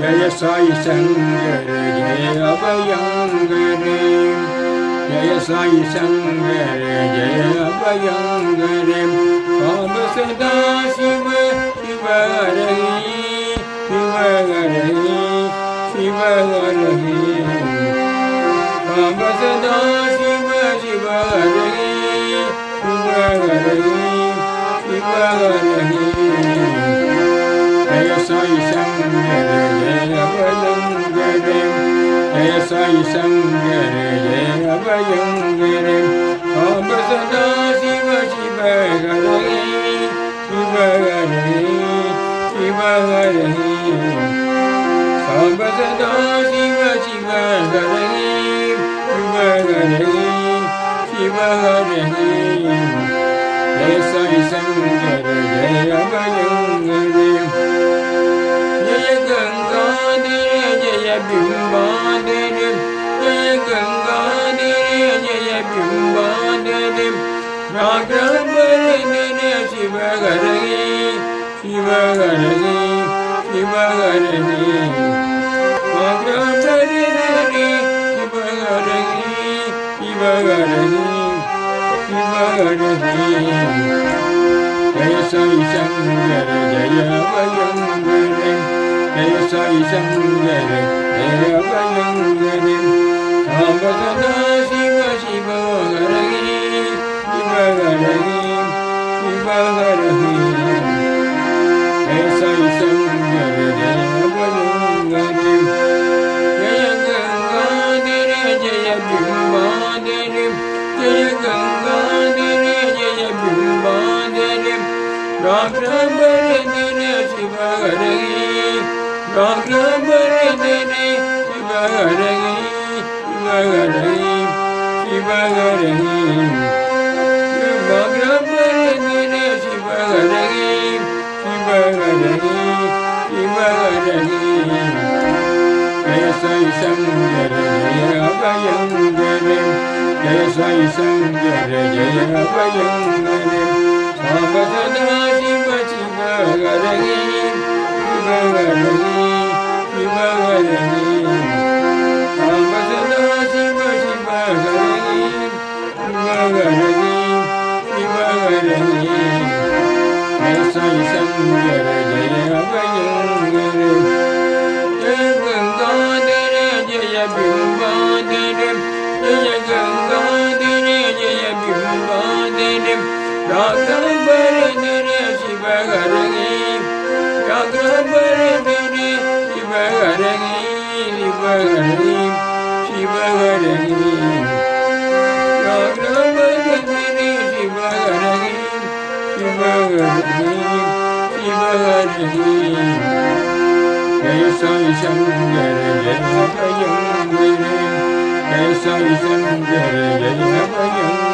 जय साई शंकर जय अभयंकर जय साई शंकर जय अभयंकर ओम सदा शिव शिव रही शिव रही शिव रही ओम सदा शिव शिव रही शिव रही शिव रही जय साई शंकर जय अभयंकर जय साई शंकर जय अभयंकर ओम सदा शिव शिव रही शिव रही शिव रही ओम सदा शिव शिव रही शिव रही शिव रही जय साई शंकर जय अभयंकर जय गंगाधर जय बिंबाधर जय गंगाधर जय बिंबाधर राघवधर शिव हरहि शिव हरहि शिव हरहि राघवधर शिव हरहि शिव हरहि शिव हरहि जय साई शंकर जय अभयंकर जय साई शंकर जय अभयंकर ओम सदा शिव शिव हरहि शिव हरहि शिव हरहि जय साई शंकर जय अभयंकर जय गंगाधर जय बिंबाधर जय गंगाधर जय बिंबाधर राघवधर शिव हरहि राघवधर शिव हरहि शिव हरहि शिव हरहि राघवधर शिव हरहि शिव हरहि शिव हरहि जय साई शंकर जय अभयंकर जय साई शंकर जय अभयंकर ओम सदा शिव शिव हरहि शिव हरहि शिव हरहि ओम सदा शिव शिव हरहि शिव हरहि शिव हरहि जय साई शंकर जय अभयंकर जय गंगाधर जय बिंबाधर जय गंगाधर जय बिंबाधर राघवधर शिव हरहि राघवधर शिव हरहि शिव हरहि शिव हरहि राघवधर शिव हरहि शिव हरहि शिव हरहि जय साई शंकर जय अभयंकर जय साई शंकर जय अभयंकर